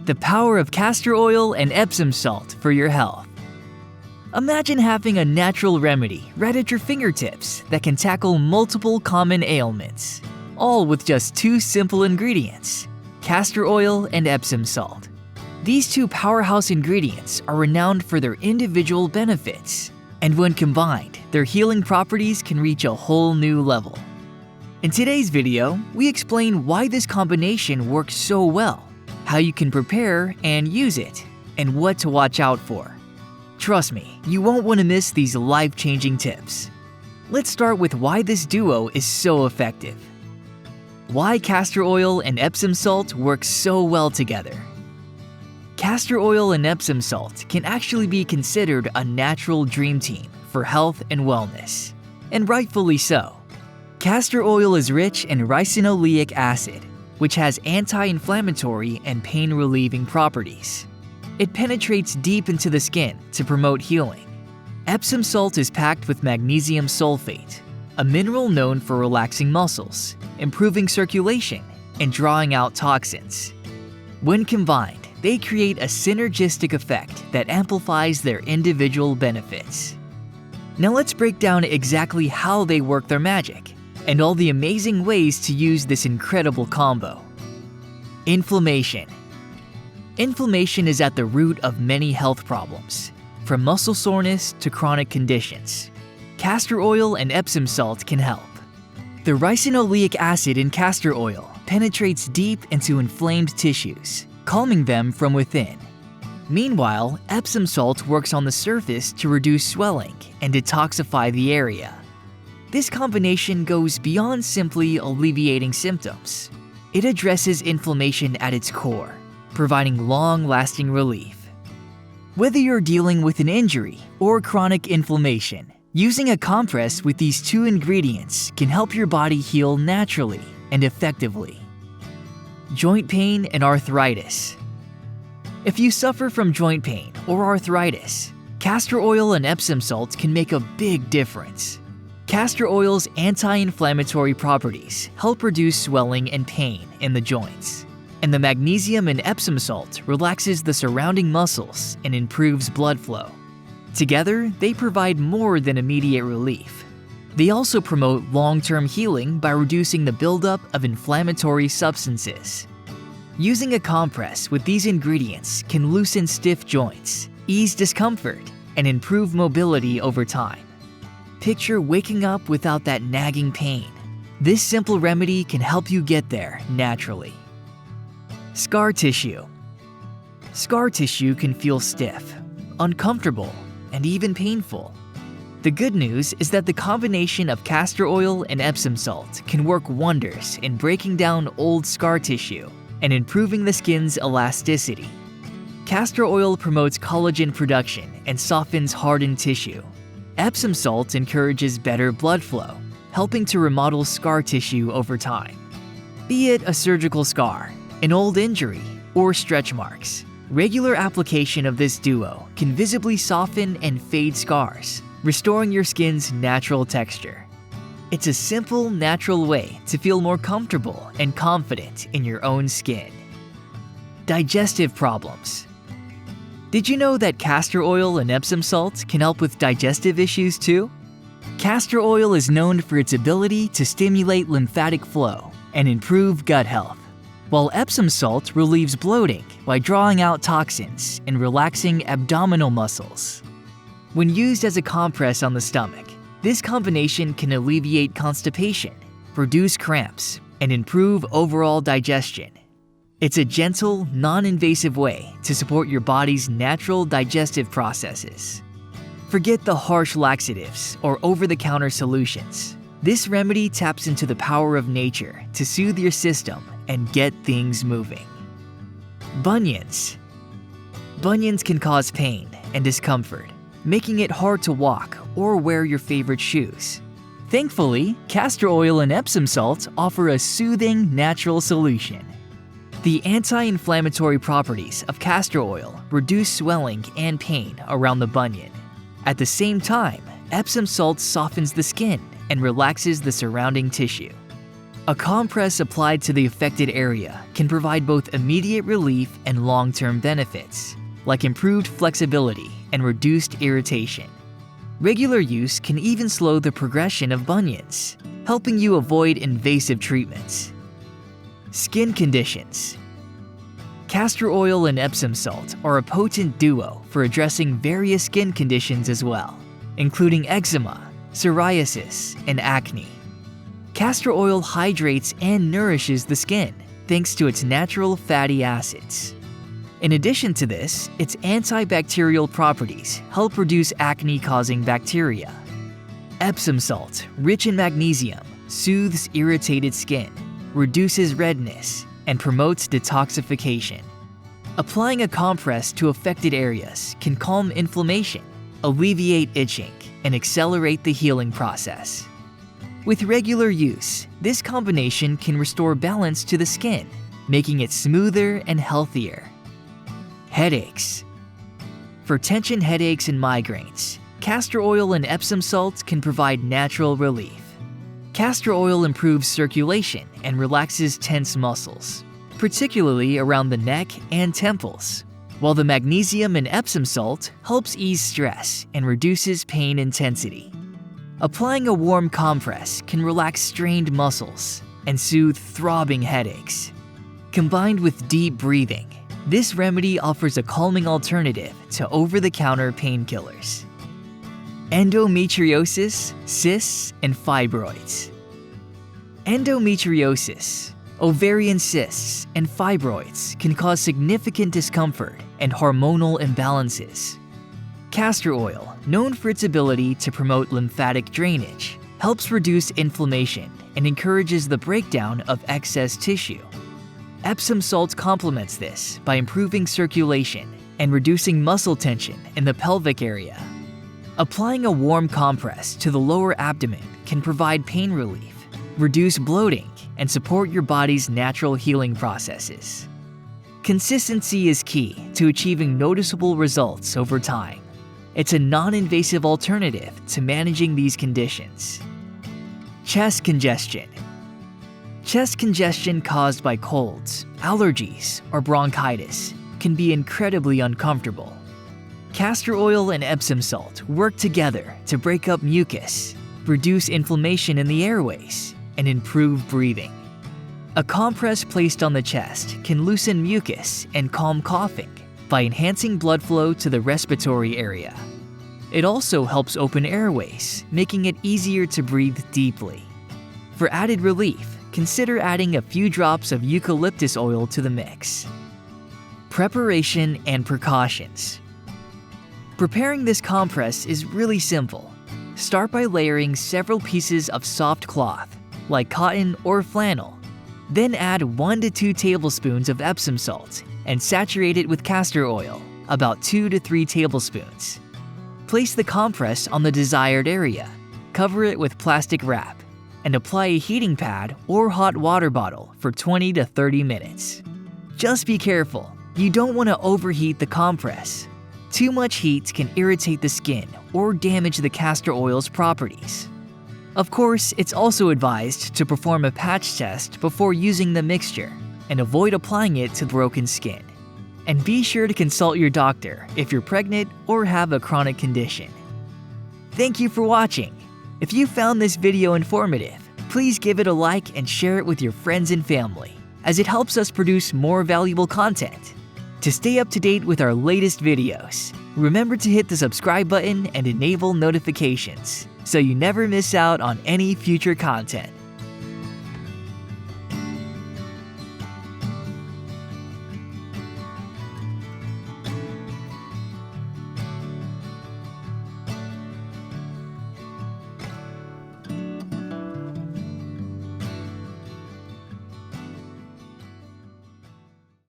The power of castor oil and Epsom salt for your health. Imagine having a natural remedy right at your fingertips that can tackle multiple common ailments, all with just 2 simple ingredients: castor oil and Epsom salt. These 2 powerhouse ingredients are renowned for their individual benefits, and when combined, their healing properties can reach a whole new level. In today's video, we explain why this combination works so well, how you can prepare and use it, and what to watch out for. Trust me, you won't want to miss these life-changing tips. Let's start with why this duo is so effective. Why castor oil and Epsom salt work so well together. Castor oil and Epsom salt can actually be considered a natural dream team for health and wellness, and rightfully so. Castor oil is rich in ricinoleic acid, which has anti-inflammatory and pain-relieving properties. It penetrates deep into the skin to promote healing. Epsom salt is packed with magnesium sulfate, a mineral known for relaxing muscles, improving circulation, and drawing out toxins. When combined, they create a synergistic effect that amplifies their individual benefits. Now let's break down exactly how they work their magic, and all the amazing ways to use this incredible combo. Inflammation. Inflammation is at the root of many health problems, from muscle soreness to chronic conditions. Castor oil and Epsom salt can help. The ricinoleic acid in castor oil penetrates deep into inflamed tissues, calming them from within. Meanwhile, Epsom salt works on the surface to reduce swelling and detoxify the area. This combination goes beyond simply alleviating symptoms. It addresses inflammation at its core, providing long-lasting relief. Whether you're dealing with an injury or chronic inflammation, using a compress with these 2 ingredients can help your body heal naturally and effectively. Joint pain and arthritis. If you suffer from joint pain or arthritis, castor oil and Epsom salt can make a big difference. Castor oil's anti-inflammatory properties help reduce swelling and pain in the joints, and the magnesium in Epsom salt relaxes the surrounding muscles and improves blood flow. Together, they provide more than immediate relief. They also promote long-term healing by reducing the buildup of inflammatory substances. Using a compress with these ingredients can loosen stiff joints, ease discomfort, and improve mobility over time. Picture waking up without that nagging pain. This simple remedy can help you get there naturally. Scar tissue. Scar tissue can feel stiff, uncomfortable, and even painful. The good news is that the combination of castor oil and Epsom salt can work wonders in breaking down old scar tissue and improving the skin's elasticity. Castor oil promotes collagen production and softens hardened tissue. Epsom salt encourages better blood flow, helping to remodel scar tissue over time. Be it a surgical scar, an old injury, or stretch marks, regular application of this duo can visibly soften and fade scars, restoring your skin's natural texture. It's a simple, natural way to feel more comfortable and confident in your own skin. Digestive problems. Did you know that castor oil and Epsom salt can help with digestive issues too? Castor oil is known for its ability to stimulate lymphatic flow and improve gut health, while Epsom salt relieves bloating by drawing out toxins and relaxing abdominal muscles. When used as a compress on the stomach, this combination can alleviate constipation, reduce cramps, and improve overall digestion. It's a gentle, non-invasive way to support your body's natural digestive processes. Forget the harsh laxatives or over-the-counter solutions. This remedy taps into the power of nature to soothe your system and get things moving. Bunions. Bunions can cause pain and discomfort, making it hard to walk or wear your favorite shoes. Thankfully, castor oil and Epsom salt offer a soothing, natural solution. The anti-inflammatory properties of castor oil reduce swelling and pain around the bunion. At the same time, Epsom salt softens the skin and relaxes the surrounding tissue. A compress applied to the affected area can provide both immediate relief and long-term benefits, like improved flexibility and reduced irritation. Regular use can even slow the progression of bunions, helping you avoid invasive treatments. Skin conditions. Castor oil and Epsom salt are a potent duo for addressing various skin conditions as well, including eczema, psoriasis, and acne. Castor oil hydrates and nourishes the skin thanks to its natural fatty acids. In addition to this, its antibacterial properties help reduce acne-causing bacteria. Epsom salt, rich in magnesium, soothes irritated skin, reduces redness, and promotes detoxification. Applying a compress to affected areas can calm inflammation, alleviate itching, and accelerate the healing process. With regular use, this combination can restore balance to the skin, making it smoother and healthier. Headaches. For tension headaches and migraines, castor oil and Epsom salts can provide natural relief. Castor oil improves circulation and relaxes tense muscles, particularly around the neck and temples, while the magnesium in Epsom salt helps ease stress and reduces pain intensity. Applying a warm compress can relax strained muscles and soothe throbbing headaches. Combined with deep breathing, this remedy offers a calming alternative to over-the-counter painkillers. Endometriosis, cysts, and fibroids. Endometriosis, ovarian cysts, and fibroids can cause significant discomfort and hormonal imbalances. Castor oil, known for its ability to promote lymphatic drainage, helps reduce inflammation and encourages the breakdown of excess tissue. Epsom salt complements this by improving circulation and reducing muscle tension in the pelvic area. Applying a warm compress to the lower abdomen can provide pain relief, reduce bloating, and support your body's natural healing processes. Consistency is key to achieving noticeable results over time. It's a non-invasive alternative to managing these conditions. Chest congestion. Chest congestion caused by colds, allergies, or bronchitis can be incredibly uncomfortable. Castor oil and Epsom salt work together to break up mucus, reduce inflammation in the airways, and improve breathing. A compress placed on the chest can loosen mucus and calm coughing by enhancing blood flow to the respiratory area. It also helps open airways, making it easier to breathe deeply. For added relief, consider adding a few drops of eucalyptus oil to the mix. Preparation and precautions. Preparing this compress is really simple. Start by layering several pieces of soft cloth, like cotton or flannel. Then add 1 to 2 tablespoons of Epsom salt and saturate it with castor oil, about 2 to 3 tablespoons. Place the compress on the desired area, cover it with plastic wrap, and apply a heating pad or hot water bottle for 20 to 30 minutes. Just be careful, you don't want to overheat the compress. Too much heat can irritate the skin or damage the castor oil's properties. Of course, it's also advised to perform a patch test before using the mixture and avoid applying it to broken skin. And be sure to consult your doctor if you're pregnant or have a chronic condition. Thank you for watching. If you found this video informative, please give it a like and share it with your friends and family, as it helps us produce more valuable content. To stay up to date with our latest videos, remember to hit the subscribe button and enable notifications so you never miss out on any future content.